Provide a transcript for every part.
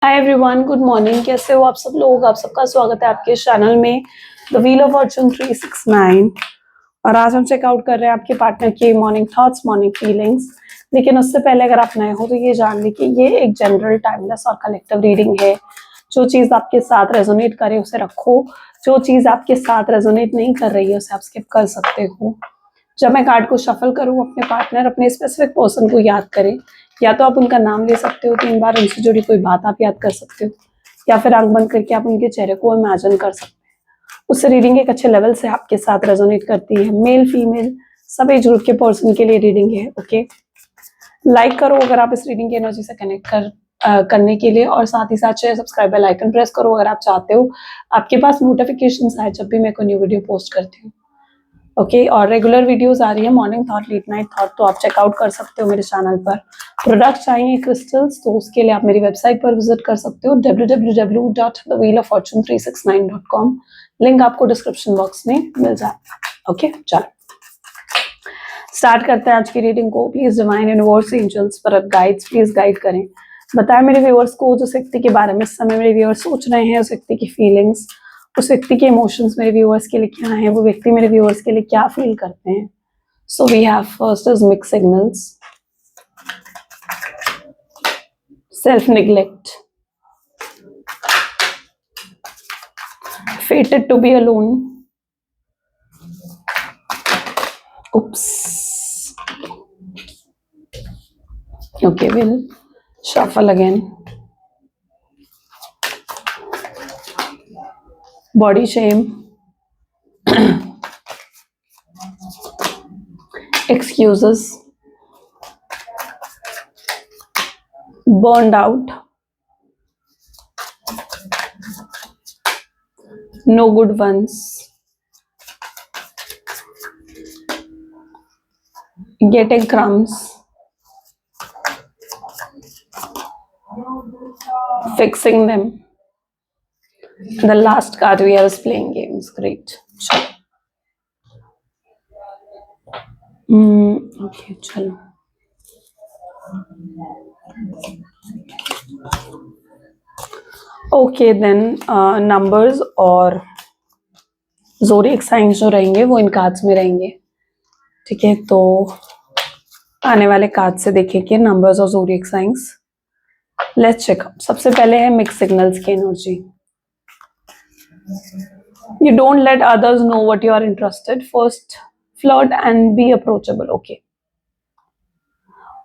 Hi everyone, good morning. कैसे हो आप सब लोग? आप सबका स्वागत है आपके चैनल में द व्हील ऑफ फॉर्चून 369। और आज हम चेकआउट कर रहे हैं आपके पार्टनर के मॉर्निंग थॉट्स, मॉर्निंग फीलिंग्स। लेकिन उससे पहले अगर आप नए हो तो ये जान लें कि ये एक जनरल, टाइमलेस और कलेक्टिव रीडिंग है। जो चीज़ आपके साथ रेजोनेट करे उसे रखो, जो चीज़ आपके साथ रेजोनेट नहीं कर रही है उसे आप स्किप कर सकते हो। जब मैं कार्ड को शफल करूँ, अपने पार्टनर, अपने स्पेसिफिक पर्सन को याद करें। या तो आप उनका नाम ले सकते हो 3 बार, उनसे जुड़ी कोई बात आप याद कर सकते हो, या फिर आंख बंद करके आप उनके चेहरे को इमेजिन कर सकते हैं। उससे रीडिंग एक अच्छे लेवल से आपके साथ रेजोनेट करती है। मेल फीमेल सब एज ग्रुप के पर्सन के लिए रीडिंग है। ओके, लाइक करो अगर आप इस रीडिंग की एनर्जी से कनेक्ट करने के लिए, और साथ ही साथ share, subscribe, bell icon press करो अगर आप चाहते हो आपके पास नोटिफिकेशंस आए जब भी मैं कोई न्यू वीडियो पोस्ट करती हूँ। ओके, और रेगुलर वीडियोस आ रही है, morning thought, late night thought, तो आप चेकआउट कर सकते हो मेरे चैनल पर। प्रोडक्ट चाहिए क्रिस्टल्स, तो उसके लिए आप मेरी वेबसाइट पर विजिट कर सकते हो www.thewheeloffortune369.com। लिंक आपको डिस्क्रिप्शन बॉक्स में मिल जाएगा। ओके, चलो स्टार्ट करते हैं आज की रीडिंग को। Please divine universe, angels, spirit guides please guide करें, बताएं मेरे व्यूअर्स को जिस व्यक्ति के बारे में इस समय मेरे व्यूअर्स सोच रहे हैं, उस व्यक्ति की फीलिंग्स, उस व्यक्ति के इमोशंस मेरे व्यूअर्स के लिए क्या है, वो व्यक्ति मेरे व्यूअर्स के लिए क्या फील करते हैं। So we have first is mix signals, self neglect, fated to be alone, oops, okay, we'll shuffle again, body shame, excuses, burned out, no good ones, getting crumbs, fixing them. The last card we are is playing games. Great. Okay, चलो। Okay then, numbers और zodiac science जो रहेंगे वो इन cards में रहेंगे। ठीक है, तो आने वाले कार्ड से देखेंगे नंबर्स और ज़ोडिएक साइंस। Let's check. सबसे पहले है मिक्स सिग्नल्स की energy. You don't let others know what you are interested, first flirt and be approachable.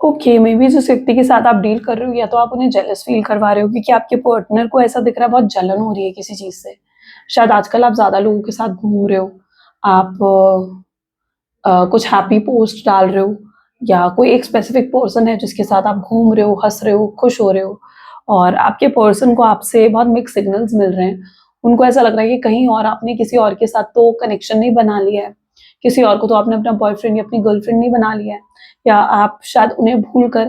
Okay, maybe जिस व्यक्ति के साथ आप डील कर रहे हो, या तो आप उन्हें जेलस फील करवा रहे हो क्योंकि आपके पार्टनर को ऐसा दिख रहा है बहुत जलन हो रही है किसी चीज़ से। शायद आजकल आप ज़्यादा लोगों के साथ घूम रहे हो, आप कुछ हैप्पी पोस्ट डाल रहे हो, या कोई एक स्पेसिफिक पर्सन है जिसके साथ आप घूम रहे हो, हंस रहे हो, खुश हो रहे हो, और आपके पर्सन को आपसे बहुत मिक्स सिग्नल्स मिल रहे हैं। उनको ऐसा लग रहा है कि कहीं और आपने किसी और के साथ तो कनेक्शन नहीं बना लिया है, किसी और को तो आपने अपना बॉयफ्रेंड या अपनी गर्लफ्रेंड नहीं बना लिया है, या आप शायद उन्हें भूल कर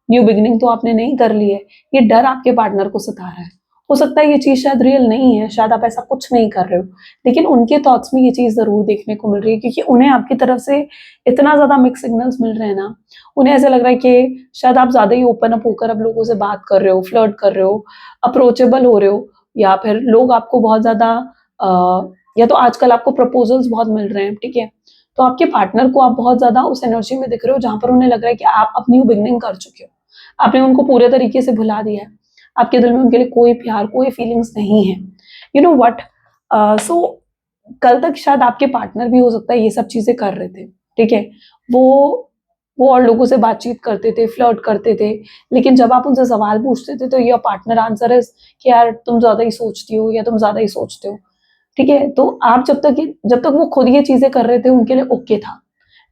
न्यू बिगिनिंग तो आपने नहीं कर ली है। ये डर आपके पार्टनर को सता रहा है। हो सकता है ये चीज़ शायद रियल नहीं है, शायद आप ऐसा कुछ नहीं कर रहे हो, लेकिन उनके थॉट्स में ये चीज़ ज़रूर देखने को मिल रही है क्योंकि उन्हें आपकी तरफ से इतना ज़्यादा मिक्स सिग्नल्स मिल रहे हैं ना। उन्हें ऐसा लग रहा है कि शायद आप ज़्यादा ही ओपन अप होकर अब लोगों से बात कर रहे हो, फ्लर्ट कर रहे हो, अप्रोचेबल हो रहे हो, या फिर लोग आपको बहुत ज़्यादा या तो आजकल आपको प्रपोजल्स बहुत मिल रहे हैं। ठीक है, तो आपके पार्टनर को आप बहुत ज़्यादा उस एनर्जी में दिख रहे हो जहाँ पर उन्हें लग रहा है कि आप अब न्यू बिगिनिंग कर चुके हो, आपने उनको पूरे तरीके से भुला दिया है, आपके दिल में उनके लिए कोई प्यार, कोई फीलिंग्स नहीं है। यू नो व्हाट, सो कल तक शायद आपके पार्टनर भी हो सकता है ये सब चीज़ें कर रहे थे। ठीक है, वो और लोगों से बातचीत करते थे, फ्लर्ट करते थे, लेकिन जब आप उनसे सवाल पूछते थे तो योर पार्टनर आंसर इज़ कि यार तुम ज़्यादा ही सोचती हो, या तुम ज़्यादा ही सोचते हो। ठीक है, तो आप जब तक वो खुद ये चीज़ें कर रहे थे उनके लिए ओके था,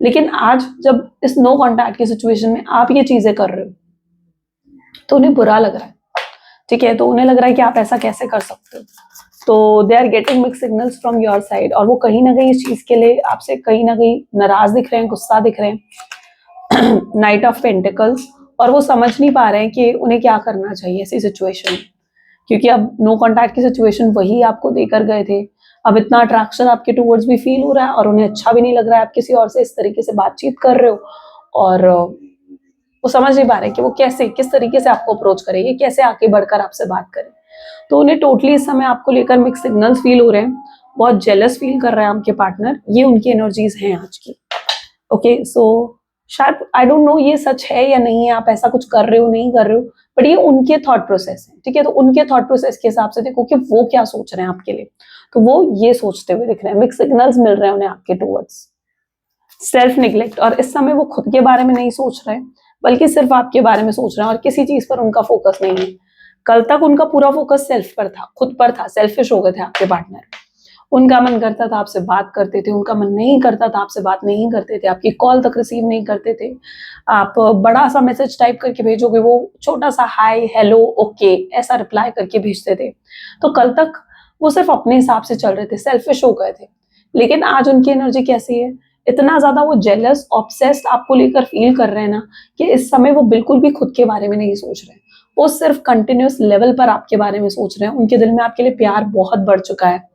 लेकिन आज जब इस नो कॉन्टैक्ट की सिचुएशन में आप ये चीज़ें कर रहे हो तो उन्हें बुरा लग रहा है। ठीक है, तो उन्हें लग रहा है कि आप ऐसा कैसे कर सकते हो। तो they are getting mix signals from your side, और वो कहीं ना कहीं इस चीज़ के लिए आपसे कहीं ना कहीं नाराज दिख रहे हैं, गुस्सा दिख रहे हैं। नाइट ऑफ पेंटिकल्स, और वो समझ नहीं पा रहे हैं कि उन्हें क्या करना चाहिए ऐसी सिचुएशन में, क्योंकि अब नो कॉन्टैक्ट की सिचुएशन वही आपको देकर गए थे। अब इतना अट्रैक्शन आपके टूवर्ड्स भी फील हो रहा है और उन्हें अच्छा भी नहीं लग रहा है आप किसी और से इस तरीके से बातचीत कर रहे हो, और वो समझ नहीं पा रहे कि वो कैसे, किस तरीके से आपको अप्रोच करेंगे, कैसे आगे बढ़कर आपसे बात करें। तो उन्हें टोटली इस समय आपको लेकर मिक्स सिग्नल्स फील हो रहे हैं, बहुत जेलस फील कर रहे हैं आपके पार्टनर, ये उनकी एनर्जीज हैं आज की। ओके, सो शायद आई डोंट नो ये सच है या नहीं है, आप ऐसा कुछ कर रहे हो नहीं कर रहे हो, बट ये उनके थॉट प्रोसेस है, ठीक है। तो उनके थॉट प्रोसेस के हिसाब से देखो कि वो क्या सोच रहे हैं आपके लिए, तो वो ये सोचते हुए दिख रहे हैं, मिक्स सिग्नल्स मिल रहे हैं उन्हें आपके टूवर्ड्स। सेल्फ निग्लेक्ट, और इस समय वो खुद के बारे में नहीं सोच रहे, बल्कि सिर्फ आपके बारे में सोच रहे हैं और किसी चीज पर उनका फोकस नहीं है। कल तक उनका पूरा फोकस सेल्फ पर था, खुद पर था, सेल्फिश हो गए थे आपके पार्टनर। उनका मन करता था आपसे बात करते थे, उनका मन नहीं करता था आपसे बात नहीं करते थे, आपकी कॉल तक रिसीव नहीं करते थे। आप बड़ा सा मैसेज टाइप करके भेजोगे, वो छोटा सा हाय हेलो ओके ऐसा रिप्लाई करके भेजते थे। तो कल तक वो सिर्फ अपने हिसाब से चल रहे थे, सेल्फिश हो गए थे। लेकिन आज उनकी एनर्जी कैसी है, इतना ज्यादा वो जेलस ऑब्सेस्ड आपको लेकर फील कर रहे हैं ना, कि इस समय वो बिल्कुल भी खुद के बारे में नहीं सोच रहे, वो सिर्फ कंटिन्यूअस लेवल पर आपके बारे में सोच रहे हैं। उनके दिल में आपके लिए प्यार बहुत बढ़ चुका है।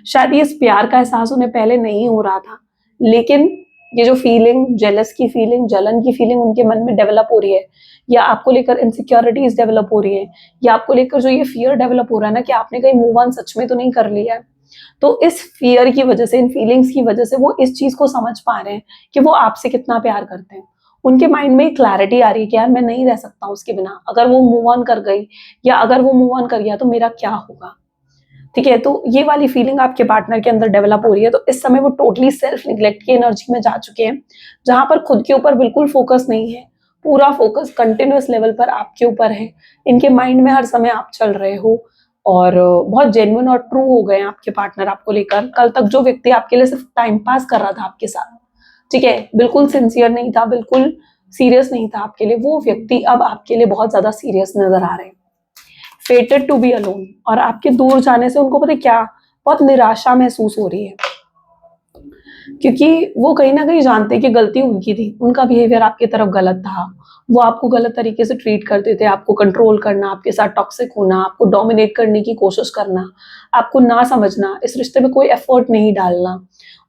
शायद ये इस प्यार का एहसास उन्हें पहले नहीं हो रहा था, लेकिन ये जो फीलिंग, जेलस की फीलिंग, जलन की फीलिंग उनके मन में डेवलप हो रही है, या आपको लेकर इनसिक्योरिटीज डेवलप हो रही है, या आपको लेकर जो ये फियर डेवलप हो रहा है ना कि आपने कहीं मूव ऑन सच में तो नहीं कर लिया है, तो इस फियर की वजह से, इन फीलिंग्स की वजह से वो इस चीज को समझ पा रहे हैं कि वो आपसे कितना प्यार करते हैं। उनके माइंड में क्लैरिटी आ रही है कि यार मैं नहीं रह सकता उसके बिना, अगर वो मूव ऑन कर गई या अगर वो मूव ऑन कर गया तो मेरा क्या होगा, ठीक है। तो ये वाली फीलिंग आपके पार्टनर के अंदर डेवलप हो रही है। तो इस समय वो टोटली सेल्फ निग्लेक्ट की एनर्जी में जा चुके हैं, जहां पर खुद के ऊपर बिल्कुल फोकस नहीं है, पूरा फोकस कंटिन्यूअस लेवल पर आपके ऊपर है। इनके माइंड में हर समय आप चल रहे हो, और बहुत जेन्युइन और ट्रू हो गए हैं आपके पार्टनर आपको लेकर। कल तक जो व्यक्ति आपके लिए सिर्फ टाइम पास कर रहा था आपके साथ, ठीक है, बिल्कुल सिंसियर नहीं था, बिल्कुल सीरियस नहीं था आपके लिए, वो व्यक्ति अब आपके लिए बहुत ज्यादा सीरियस नजर आ रहे हैं। फेटेड टू बी अलोन, और आपके दूर जाने से उनको पता है क्या, बहुत निराशा महसूस हो रही है, क्योंकि वो कहीं ना कहीं जानते हैं कि गलती उनकी थी, उनका बिहेवियर आपकी तरफ गलत था, वो आपको गलत तरीके से ट्रीट करते थे, आपको कंट्रोल करना, आपके साथ टॉक्सिक होना, आपको डोमिनेट करने की कोशिश करना, आपको ना समझना, इस रिश्ते में कोई एफर्ट नहीं डालना,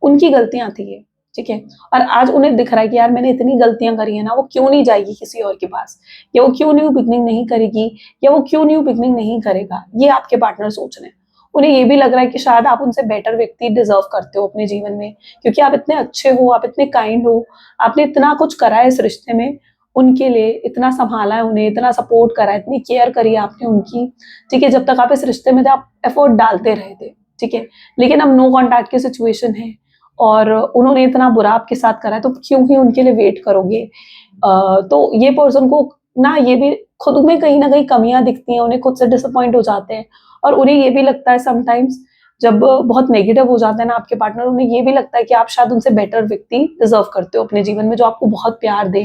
उनकी गलतियां थी ये, ठीक है। और आज उन्हें दिख रहा है कि यार मैंने इतनी गलतियां करी है ना, वो क्यों नहीं जाएगी किसी और के पास, या वो क्यों न्यू बिगनिंग नहीं करेगी, या वो क्यों न्यू बिगनिंग नहीं करेगा, ये आपके पार्टनर सोच रहे हैं। उन्हें ये भी लग रहा है कि शायद आप उनसे बेटर व्यक्ति डिजर्व करते हो अपने जीवन में, क्योंकि आप इतने अच्छे हो, आप इतने काइंड हो, आपने इतना कुछ करा है इस रिश्ते में उनके लिए, इतना संभाला है उन्हें, इतना सपोर्ट करा है, इतनी केयर करी है आपने उनकी, ठीक है। जब तक आप इस रिश्ते में थे आप एफर्ट डालते रहे थे, ठीक है। लेकिन अब नो कॉन्टैक्ट की सिचुएशन है और उन्होंने इतना बुरा आपके साथ करा है, तो क्यों ही उनके लिए वेट करोगे। तो ये पर्सन को ना ये भी खुद में कहीं ना कहीं कमियां दिखती हैं, उन्हें खुद से डिसअपॉइंट हो जाते हैं, और उन्हें ये भी लगता है समटाइम्स, जब बहुत नेगेटिव हो जाते हैं ना आपके पार्टनर, उन्हें ये भी लगता है कि आप शायद उनसे बेटर व्यक्ति डिजर्व करते हो अपने जीवन में, जो आपको बहुत प्यार दे,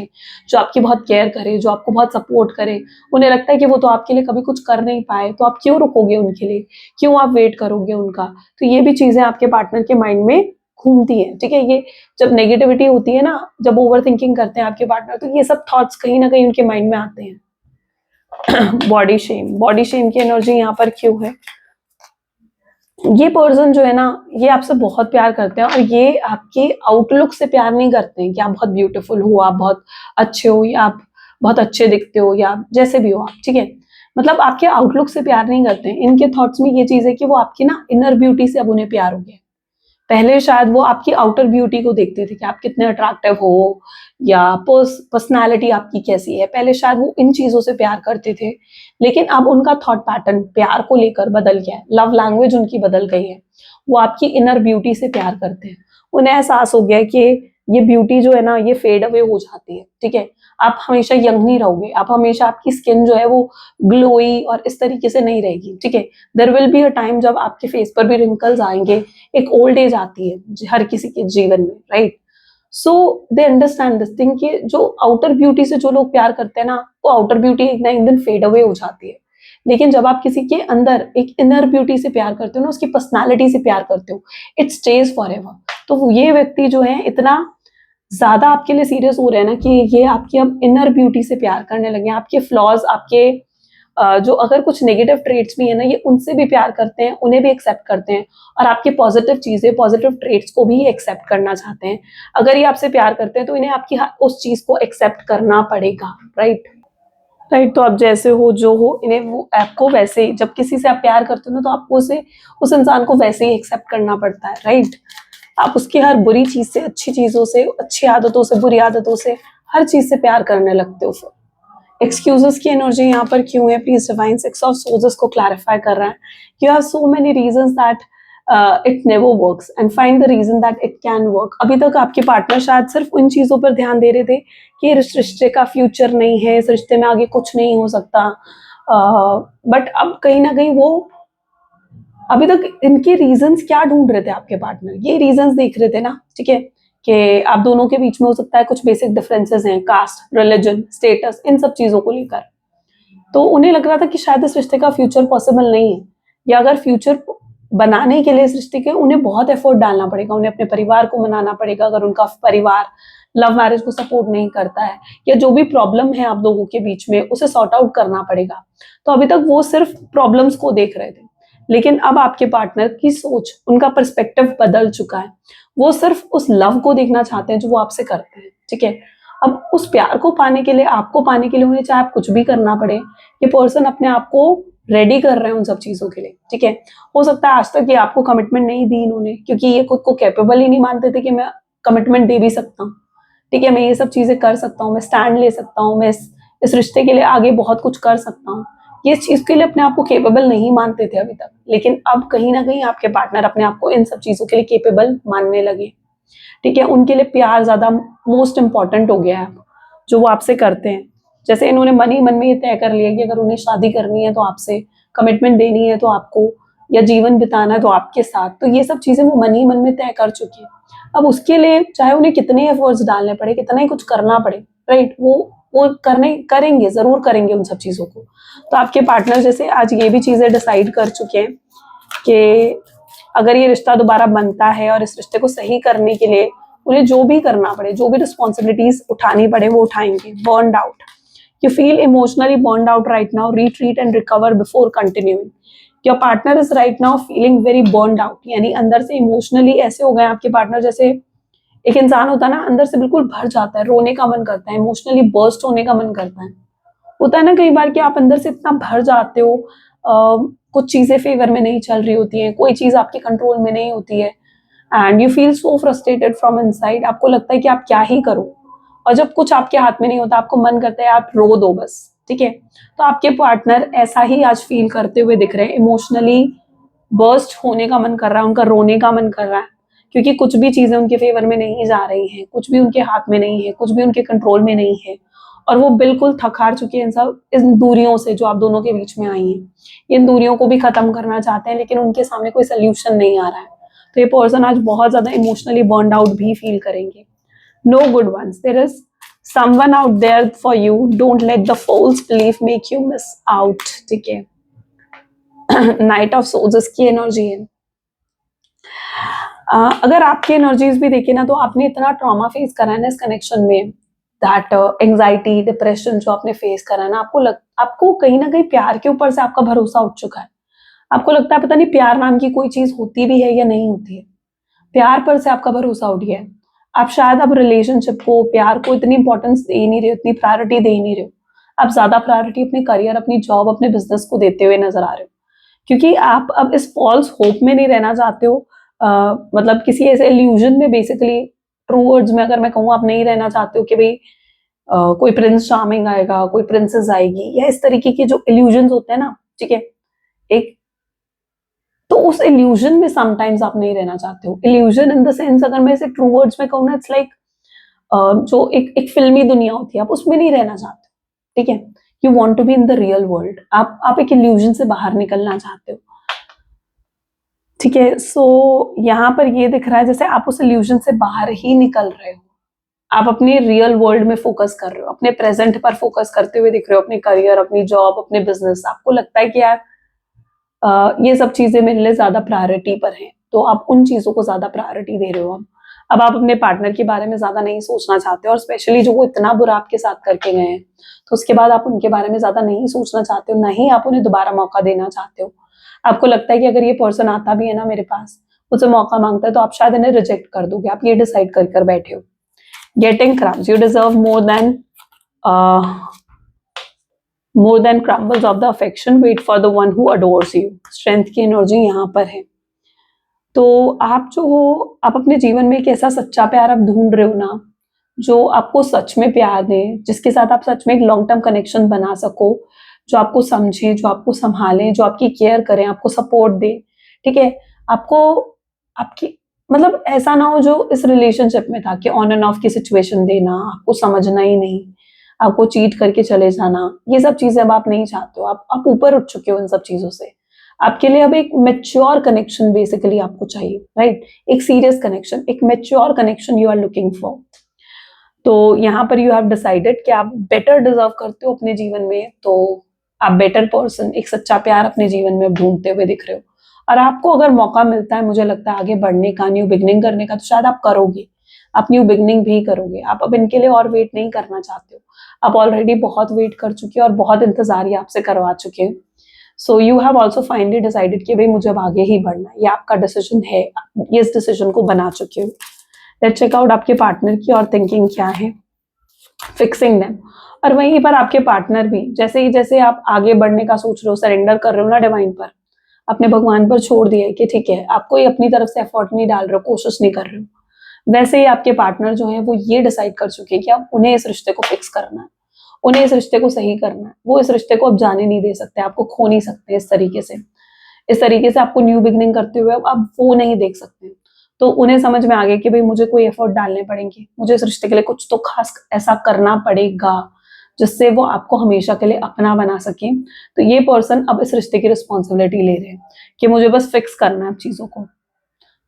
जो आपकी बहुत केयर करे, जो आपको बहुत सपोर्ट करे। उन्हें लगता है कि वो तो आपके लिए कभी कुछ कर नहीं पाए, तो आप क्यों रुकोगे उनके लिए, क्यों आप वेट करोगे उनका। तो ये भी चीजें आपके पार्टनर के माइंड में घूमती है, ठीक है। ये जब नेगेटिविटी होती है ना, जब ओवर थिंकिंग करते हैं आपके पार्टनर, तो ये सब थॉट्स कहीं ना कहीं उनके माइंड में आते हैं। बॉडी शेम की एनर्जी यहाँ पर क्यों है, ये पर्सन जो है ना, ये आपसे बहुत प्यार करते हैं, और ये आपके आउटलुक से प्यार नहीं करते हैं कि आप बहुत ब्यूटीफुल हो, आप बहुत अच्छे हो, या आप बहुत अच्छे दिखते हो, या जैसे भी हो आप, ठीक है। मतलब आपके आउटलुक से प्यार नहीं करते हैं। इनके थॉट्स में ये चीज है कि वो आपकी ना इनर ब्यूटी से अब उन्हें प्यार हो गया। पहले शायद वो आपकी आउटर ब्यूटी को देखते थे कि आप कितने अट्रैक्टिव हो, या पर्सनालिटी आपकी कैसी है, पहले शायद वो इन चीजों से प्यार करते थे। लेकिन अब उनका थॉट पैटर्न प्यार को लेकर बदल गया है, लव लैंग्वेज उनकी बदल गई है, वो आपकी इनर ब्यूटी से प्यार करते हैं। उन्हें एहसास हो गया है कि ये ब्यूटी जो है ना, ये फेड अवे हो जाती है, ठीक है। आप हमेशा यंग नहीं रहोगे, आप हमेशा, आपकी स्किन जो है वो ग्लोई और इस तरीके से नहीं रहेगी, ठीक है। There will be a time जब आपके फेस पर भी रिंकल्स आएंगे, एक ओल्ड एज आती है हर किसी के जीवन में, right. So they understand this thing कि जो आउटर ब्यूटी से जो लोग प्यार करते हैं ना, वो आउटर ब्यूटी एक ना एक दिन फेड अवे हो जाती है। लेकिन जब आप किसी के अंदर एक इनर ब्यूटी से प्यार करते हो ना, उसकी पर्सनालिटी से प्यार करते हो, इट स्टेज फॉर एवर। तो ये व्यक्ति जो है इतना ज्यादा आपके लिए सीरियस हो रहे हैं ना, कि ये आपकी अब इनर ब्यूटी से प्यार करने लगे हैं, आपके फ्लॉज, आपके जो अगर कुछ नेगेटिव ट्रेट्स भी है ना, ये उनसे भी प्यार करते हैं, उन्हें भी एक्सेप्ट करते हैं और आपकी पॉजिटिव चीजें, पॉजिटिव ट्रेट्स को भी एक्सेप्ट करना चाहते हैं। अगर ये आपसे प्यार करते हैं तो इन्हें आपकी उस चीज को एक्सेप्ट करना पड़ेगा, राइट। राइट, तो आप जैसे हो, जो हो, इन्हें वो आपको वैसे ही, जब किसी से आप प्यार करते हो ना, तो आपको उसे, उस इंसान को वैसे ही एक्सेप्ट करना पड़ता है, राइट। आप उसकी हर बुरी चीज से, अच्छी चीजों से, अच्छी आदतों से, बुरी आदतों से, हर चीज से प्यार करने लगते हो फिर। एक्सक्यूजेस की एनर्जी यहाँ पर क्यों है? Please divine six of souls को क्लैरिफाई कर रहा है। You have so many reasons that it never works and find the reason that it can work. अभी तक आपके पार्टनर शायद सिर्फ उन चीजों पर ध्यान दे रहे थे कि इस रिश्ते का फ्यूचर नहीं है, इस रिश्ते में आगे कुछ नहीं हो सकता, बट अब कहीं ना कहीं वो, अभी तक इनके रीजंस क्या ढूंढ रहे थे आपके पार्टनर? ये रीजंस देख रहे थे ना, ठीक है, कि आप दोनों के बीच में हो सकता है कुछ बेसिक डिफरेंसेस हैं, कास्ट, रिलीजन, स्टेटस, इन सब चीजों को लेकर। तो उन्हें लग रहा था कि शायद इस रिश्ते का फ्यूचर पॉसिबल नहीं है, या अगर फ्यूचर बनाने के लिए इस रिश्ते के उन्हें बहुत एफर्ट डालना पड़ेगा, उन्हें अपने परिवार को मनाना पड़ेगा। अगर उनका परिवार लव मैरिज को सपोर्ट नहीं करता है, या जो भी प्रॉब्लम है आप लोगों के बीच में, उसे सॉर्ट आउट करना पड़ेगा। तो अभी तक वो सिर्फ प्रॉब्लम्स को देख रहे थे, लेकिन अब आपके पार्टनर की सोच, उनका पर्सपेक्टिव बदल चुका है। वो सिर्फ उस लव को देखना चाहते हैं जो वो आपसे करते हैं, ठीक है। अब उस प्यार को पाने के लिए, आपको पाने के लिए, उन्हें चाहे आप कुछ भी करना पड़े, ये पर्सन अपने आप को रेडी कर रहे हैं उन सब चीजों के लिए, ठीक है। हो सकता है आज तक ये आपको कमिटमेंट नहीं दी इन्होंने, क्योंकि ये खुद को कैपेबल ही नहीं मानते थे कि मैं कमिटमेंट दे भी सकता हूँ, ठीक है, मैं ये सब चीजें कर सकता हूँ, मैं स्टैंड ले सकता हूँ, मैं इस रिश्ते के लिए आगे बहुत कुछ कर सकता हूँ। ये चीज के लिए अपने आप को केपेबल नहीं मानते थे अभी तक, लेकिन अब कहीं ना कहीं आपके पार्टनर अपने आप को इन सब चीजों के लिए केपेबल मानने लगे, ठीक है। उनके लिए प्यार ज्यादा मोस्ट इंपॉर्टेंट हो गया है अब, जो वो आपसे करते हैं। जैसे इन्होंने मन ही मन में ये तय कर लिया कि अगर उन्हें शादी करनी है तो आपसे, कमिटमेंट देनी है तो आपको, या जीवन बिताना है तो आपके साथ, तो ये सब चीजें वो मन ही मन में तय कर चुकी है। अब उसके लिए चाहे उन्हें कितने एफर्ट्स डालने पड़े, कितना ही कुछ करना पड़े, राइट, वो करेंगे, जरूर करेंगे उन सब चीजों को। तो आपके पार्टनर जैसे आज ये भी चीजें डिसाइड कर चुके हैं कि अगर ये रिश्ता दोबारा बनता है और इस रिश्ते को सही करने के लिए उन्हें जो भी करना पड़े, जो भी रिस्पॉन्सिबिलिटीज उठानी पड़े, वो उठाएंगे। Burned out, you feel emotionally burned out right now, retreat and recover before continuing. Your partner is right now feeling very burned out, यानी अंदर से इमोशनली ऐसे हो गए आपके पार्टनर, जैसे एक इंसान होता है ना, अंदर से बिल्कुल भर जाता है, रोने का मन करता है, इमोशनली बर्स्ट होने का मन करता है। होता है ना कई बार कि आप अंदर से इतना भर जाते हो, कुछ चीजें फेवर में नहीं चल रही होती हैं, कोई चीज आपके कंट्रोल में नहीं होती है, and you feel so frustrated from inside. आपको लगता है कि आप क्या ही करो, और जब कुछ आपके हाथ में नहीं होता, आपको मन करता है आप रो दो बस, ठीक है। तो आपके पार्टनर ऐसा ही आज फील करते हुए दिख रहे हैं, इमोशनली बर्स्ट होने का मन कर रहा है, उनका रोने का मन कर रहा है, क्योंकि कुछ भी चीजें उनके फेवर में नहीं जा रही हैं, कुछ भी उनके हाथ में नहीं है, कुछ भी उनके कंट्रोल में नहीं है, और वो बिल्कुल थक हार चुके हैं इन दूरियों से जो आप दोनों के बीच में आई हैं। इन दूरियों को भी खत्म करना चाहते हैं, लेकिन उनके सामने कोई सोल्यूशन नहीं आ रहा है। तो ये पर्सन आज बहुत ज्यादा इमोशनली बर्नड आउट भी फील करेंगे। No good ones, there is someone out there for you, don't let the false belief make you miss out, ठीक है। नाइट ऑफ सोल्स की एनर्जी है। अगर आपकी एनर्जीज भी देखें ना, तो आपने इतना ट्रॉमा फेस करा है ना इस कनेक्शन में, दैट एंग्जाइटी, डिप्रेशन जो आपने फेस करा है ना, आपको कहीं ना कहीं प्यार के ऊपर से आपका भरोसा उठ चुका है। आपको लगता है पता नहीं प्यार नाम की कोई चीज होती भी है या नहीं होती है, प्यार पर से आपका भरोसा उठ गया है। आप शायद अब रिलेशनशिप को, प्यार को इतनी इंपॉर्टेंस दे ही नहीं रहे हो, इतनी प्रायोरिटी दे ही नहीं रहे हो। आप ज्यादा प्रायोरिटी अपने करियर, अपनी जॉब, अपने बिजनेस को देते हुए नजर आ रहे हो, क्योंकि आप अब इस फॉल्स होप में नहीं रहना चाहते हो। मतलब किसी ऐसे इल्यूजन में, बेसिकली ट्रू वर्ड्स में अगर मैं कहूँ, आप नहीं रहना चाहते हो कि भाई कोई प्रिंस चार्मिंग आएगा, कोई प्रिंसेस आएगी, या इस तरीके के जो इल्यूजन्स होते हैं ना, ठीक है, एक, तो उस इल्यूजन में समटाइम्स आप नहीं रहना चाहते हो। इल्यूजन इन द सेंस, अगर मैं इसे ट्रू वर्ड्स में कहूँ ना, इट्स लाइक जो एक फिल्मी दुनिया होती है, आप उसमें नहीं रहना चाहते, ठीक है। You want to be in the real world, आप एक इल्यूजन से बाहर निकलना चाहते हो, ठीक है। सो यहाँ पर ये दिख रहा है जैसे आप उस इल्यूजन से बाहर ही निकल रहे हो, आप अपने रियल वर्ल्ड में फोकस कर रहे हो, अपने प्रेजेंट पर फोकस करते हुए दिख रहे हो, अपने करियर, अपनी जॉब, अपने बिजनेस। आपको लगता है कि यार ये सब चीजें मेरे लिए ज्यादा प्रायोरिटी पर हैं, तो आप उन चीजों को ज्यादा प्रायोरिटी दे रहे हो। अब आप अपने पार्टनर के बारे में ज्यादा नहीं सोचना चाहते और स्पेशली जो वो इतना बुरा आपके साथ करके गए हैं, तो उसके बाद आप उनके बारे में ज्यादा नहीं सोचना चाहते हो, ना ही आप उन्हें दोबारा मौका देना चाहते हो। आपको लगता है कि अगर ये पर्सन आता भी है ना मेरे पास, मुझसे मौका मांगता है, तो आप शायद इन्हें रिजेक्ट कर दोगे। आप ये डिसाइड कर बैठे हो। Getting crumbs, you deserve more than crumbles of the affection. Wait for the one who adores you. Strength की एनर्जी यहाँ पर है। तो आप जो हो, आप अपने जीवन में एक ऐसा सच्चा प्यार आप ढूंढ रहे हो ना, जो आपको सच में प्यार दे, जिसके साथ आप सच में एक लॉन्ग टर्म कनेक्शन बना सको, जो आपको समझे, जो आपको संभाले, जो आपकी केयर करें, आपको सपोर्ट दे। ठीक है, आपको आपकी मतलब ऐसा ना हो जो इस रिलेशनशिप में था कि ऑन एंड ऑफ की सिचुएशन देना, आपको समझना ही नहीं, आपको चीट करके चले जाना, ये सब चीजें अब आप नहीं चाहते हो। आप ऊपर उठ चुके हो इन सब चीजों से। आपके लिए अब एक मेच्योर कनेक्शन बेसिकली आपको चाहिए, राइट? एक सीरियस कनेक्शन, एक mature connection you are looking for. तो यहाँ पर यू हैव डिसाइडेड कि आप बेटर डिजर्व करते हो अपने जीवन में, तो आप बेटर पर्सन, एक सच्चा प्यार अपने जीवन में ढूंढते हुए दिख रहे हो। और आपको अगर मौका मिलता है, मुझे लगता है आगे बढ़ने का, न्यू बिगनिंग करने का, तो शायद आप करोगे। आप न्यू बिगनिंग भी करोगे। आप अब इनके लिए और वेट नहीं करना चाहते हो। आप ऑलरेडी बहुत वेट कर चुके हो और बहुत इंतजार ये आपसे करवा चुके हैं। So you have also finally decided कि भाई मुझे अब आगे ही बढ़ना है। ये आपका डिसीजन है, ये इस डिसीजन को बना चुके हो। लेट्स चेक आउट आपके पार्टनर की और थिंकिंग क्या है। Fixing them. और वहीं पर आपके पार्टनर भी जैसे आप आगे बढ़ने का सोच रहे हो, सरेंडर कर रहे हो ना डिवाइन पर, अपने भगवान पर छोड़ दिया है कि ठीक है, आप कोई अपनी तरफ से एफर्ट नहीं डाल रहे हो, कोशिश नहीं कर रहे हो, वैसे ही आपके पार्टनर जो है वो ये डिसाइड कर चुके हैं कि अब उन्हें इस रिश्ते को फिक्स करना है, उन्हें इस रिश्ते को सही करना है। वो इस रिश्ते को अब जाने नहीं दे सकते, आपको खो नहीं सकते इस तरीके से। इस तरीके से आपको न्यू बिगनिंग करते हुए अब वो नहीं देख सकते। तो उन्हें समझ में आ गया कि भाई मुझे कोई एफर्ट डालने पड़ेंगे, मुझे इस रिश्ते के लिए कुछ तो खास ऐसा करना पड़ेगा जिससे वो आपको हमेशा के लिए अपना बना सके। तो ये पर्सन अब इस रिश्ते की रिस्पॉन्सिबिलिटी ले रहे हैं कि मुझे बस फिक्स करना है चीजों को।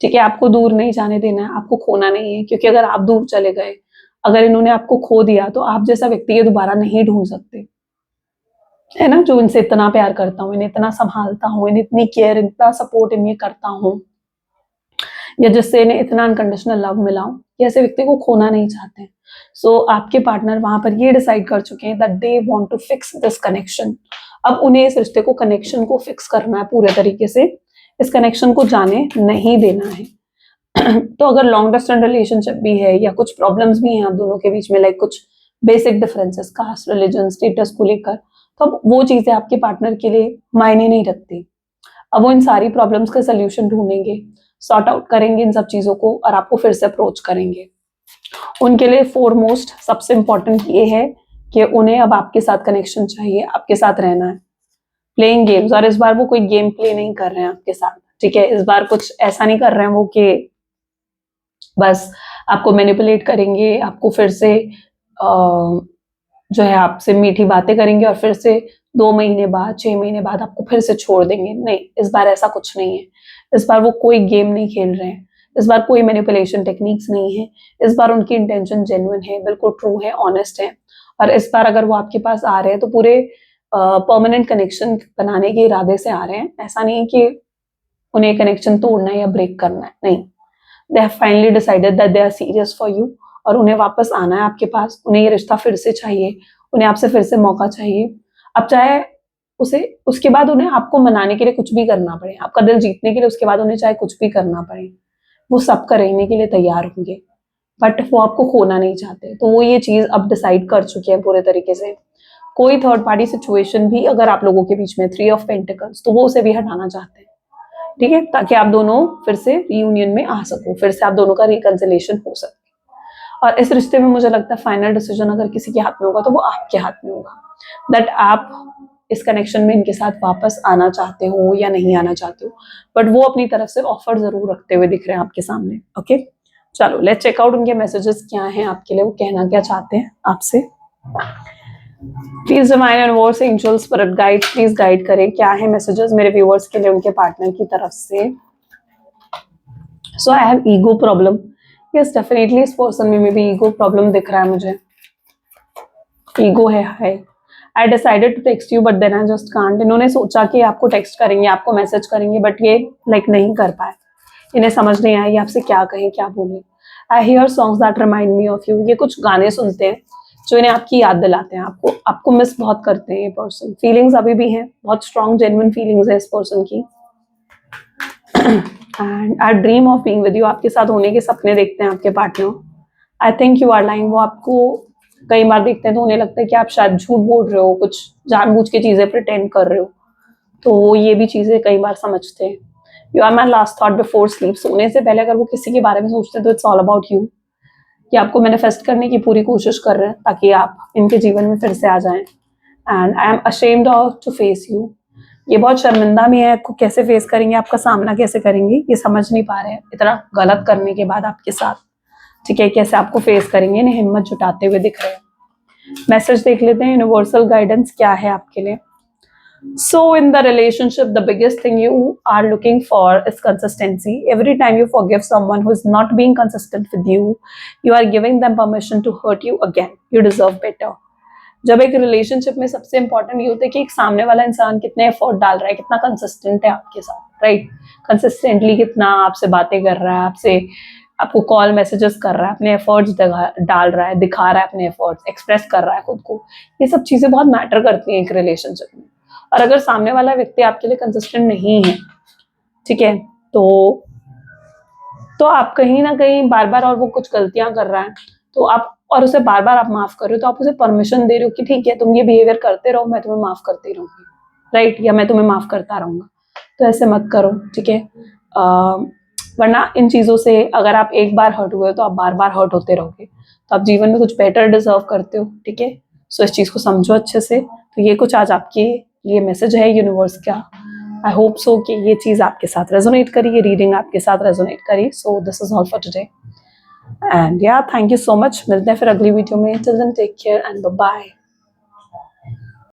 ठीक है, आपको दूर नहीं जाने देना है, आपको खोना नहीं है, क्योंकि अगर आप दूर चले गए, अगर इन्होंने आपको खो दिया, तो आप जैसा व्यक्ति ये दोबारा नहीं ढूंढ सकते, है ना? जो इनसे इतना प्यार करता हूँ, इन्हें इतना संभालता हूँ, इन्हें इतनी केयर, इतना सपोर्ट इन्हें करता हूँ, या जिससे इन्हें इतना अनकंडीशनल लव मिला हो, ये ऐसे व्यक्ति को खोना नहीं चाहते हैं। सो आपके पार्टनर वहां पर ये डिसाइड कर चुके हैं that they want to fix this connection. अब उन्हें इस रिश्ते को, कनेक्शन को फिक्स करना है पूरे तरीके से, इस कनेक्शन को जाने नहीं देना है। तो अगर लॉन्ग डिस्टेंस रिलेशनशिप भी है या कुछ प्रॉब्लम्स भी हैं आप दोनों के बीच में, लाइक कुछ basic differences, caste, religion, status को लेकर, तो अब वो चीजें आपके पार्टनर के लिए मायने नहीं रखती। अब वो इन सारी प्रॉब्लम्स का सोल्यूशन ढूंढेंगे, सॉर्ट आउट करेंगे इन सब चीजों को और आपको फिर से अप्रोच करेंगे। उनके लिए फोरमोस्ट सबसे इंपॉर्टेंट ये है कि उन्हें अब आपके साथ कनेक्शन चाहिए, आपके साथ रहना है, प्लेइंग गेम्स। और इस बार वो कोई गेम प्ले नहीं कर रहे हैं आपके साथ, ठीक है? इस बार कुछ ऐसा नहीं कर रहे हैं वो कि बस आपको मैनिपुलेट करेंगे, आपको फिर से जो है आपसे मीठी बातें करेंगे और फिर से 2 महीने बाद, 6 महीने बाद आपको फिर से छोड़ देंगे। नहीं, इस बार ऐसा कुछ नहीं है। इस बार वो कोई गेम नहीं खेल रहे हैं, इस बार कोई मैनिपुलेशन टेक्निक्स नहीं है। इस बार उनकी इंटेंशन जेन्युइन है, बिल्कुल ट्रू है, ऑनेस्ट है। और इस बार अगर वो आपके पास आ रहे हैं तो पूरे परमानेंट कनेक्शन बनाने के इरादे से आ रहे हैं। ऐसा नहीं है कि उन्हें कनेक्शन तोड़ना है या ब्रेक करना है, नहीं। They have finally decided that they are serious for you और उन्हें वापस आना है आपके पास। उन्हें ये रिश्ता फिर से चाहिए, उन्हें आपसे फिर से मौका चाहिए। अब चाहे उसे उसके बाद उन्हें आपको मनाने के लिए कुछ भी करना पड़े, आपका दिल जीतने के लिए उसके बाद उन्हें चाहे कुछ भी करना पड़े, वो सब करने के लिए तैयार होंगे। बट वो आपको खोना नहीं चाहते, तो वो ये चीज अब डिसाइड कर चुके हैं पूरे तरीके से। कोई थर्ड पार्टी सिचुएशन भी अगर आप लोगों के बीच में 3 ऑफ पेंटिकल्स, तो वो उसे भी हटाना चाहते हैं, ठीक है? ताकि आप दोनों फिर से यूनियन में आ सको, फिर से आप दोनों का रिकंसिलेशन हो सके। और इस रिश्ते में मुझे लगता है फाइनल डिसीजन अगर किसी के हाथ में होगा तो वो आपके हाथ में होगा, दैट आप इस कनेक्शन में इनके साथ वापस आना चाहते हो या नहीं आना चाहते हो। बट वो अपनी तरफ से ऑफर जरूर रखते हुए दिख रहे हैं आपके सामने। ओके, चलो लेट्स चेक आउट उनके मैसेजेस क्या हैं आपके लिए, वो कहना क्या चाहते हैं आपसे। Please divine universe, angels, spirit guide, please guide करें क्या है मैसेजेस मेरे व्यूअर्स के लिए उनके पार्टनर की तरफ से। So I have ego problem. Yes, definitely इस पर्सन में भी ईगो प्रॉब्लम दिख रहा है मुझे। ईगो है high. I decided to text you but then I just can't. इन्होंने सोचा कि आपको टेक्स्ट करेंगे, आपको मैसेज करेंगे, बट ये लाइक नहीं कर पाए। इन्हें समझ नहीं आया आपसे क्या कहें, क्या बोले। I hear songs that remind me of you, ये कुछ गाने सुनते हैं जो इन्हें आपकी याद दिलाते हैं, आपको मिस बहुत करते हैं ये पर्सन। फीलिंग्स अभी भी हैं, बहुत स्ट्रॉन्ग जेन्युइन फीलिंग्स है इस पर्सन की। And I dream of being with you, आपके साथ होने के सपने देखते हैं आपके partner. I think you are lying, वो आपको कई बार देखते हैं तो उन्हें लगता है कि आप शायद झूठ बोल रहे हो, कुछ जानबूझ के चीजें प्रिटेंड कर रहे हो, तो वो ये भी चीजें कई बार समझते हैं। You are my last thought before sleep, सोने से पहले अगर वो किसी के बारे में सोचते हैं तो इट्स ऑल अबाउट यू, कि आपको मैनिफेस्ट करने की पूरी कोशिश कर रहे हैं ताकि आप इनके जीवन में फिर से आ जाएं। And I am ashamed of to face you, ये बहुत शर्मिंदा भी है, आपको कैसे फेस करेंगे, आपका सामना कैसे करेंगे ये समझ नहीं पा रहे हैं इतना गलत करने के बाद आपके साथ, ठीक है, कैसे आपको फेस करेंगे, इन्हें हिम्मत जुटाते हुए दिख रहे हैं। मैसेज देख लेते हैं, यूनिवर्सल गाइडेंस क्या है आपके लिए। So in the relationship, the biggest thing you are looking for is consistency. Every time you forgive someone who is not being consistent with you, you are giving them permission to hurt you again. You deserve better. जब एक relationship में सबसे important ये होता है कि एक सामने वाला इंसान कितने एफर्ट डाल रहा है, कितना कंसिस्टेंट है आपके साथ, राइट, कंसिस्टेंटली कितना आपसे बातें कर रहा है, आपको कॉल मैसेजेस कर रहा है, अपने एफर्ट्स डाल रहा है, दिखा रहा है अपने एफर्ट्स, एक्सप्रेस कर रहा है खुद को, ये सब चीजें बहुत मैटर करती हैं एक रिलेशनशिप में। और अगर सामने वाला व्यक्ति आपके लिए कंसिस्टेंट नहीं है, ठीक है, तो आप कहीं ना कहीं बार बार, और वो कुछ गलतियां कर रहा है तो आप, और उसे बार बार आप माफ कर रहे हो, तो आप उसे परमिशन दे रहे हो कि ठीक है तुम ये बिहेवियर करते रहो, मैं तुम्हें माफ करती रहूंगी, राइट, या मैं तुम्हें माफ करता रहूंगा। तो ऐसे मत करो, ठीक है, वरना इन चीजों से अगर आप एक बार हर्ट हुए हो तो आप बार बार हर्ट होते रहोगे, तो आप जीवन में कुछ बेटर डिजर्व करते हो, ठीक है। सो इस चीज को समझो अच्छे से। तो ये कुछ आज आपके लिए मैसेज है यूनिवर्स का। आई होप सो कि ये चीज आपके साथ रेजोनेट करी, ये रीडिंग आपके साथ रेजोनेट करी। So this is all for today and yeah thank you so much. मिलते हैं फिर अगली वीडियो में। Till then take care and bye bye.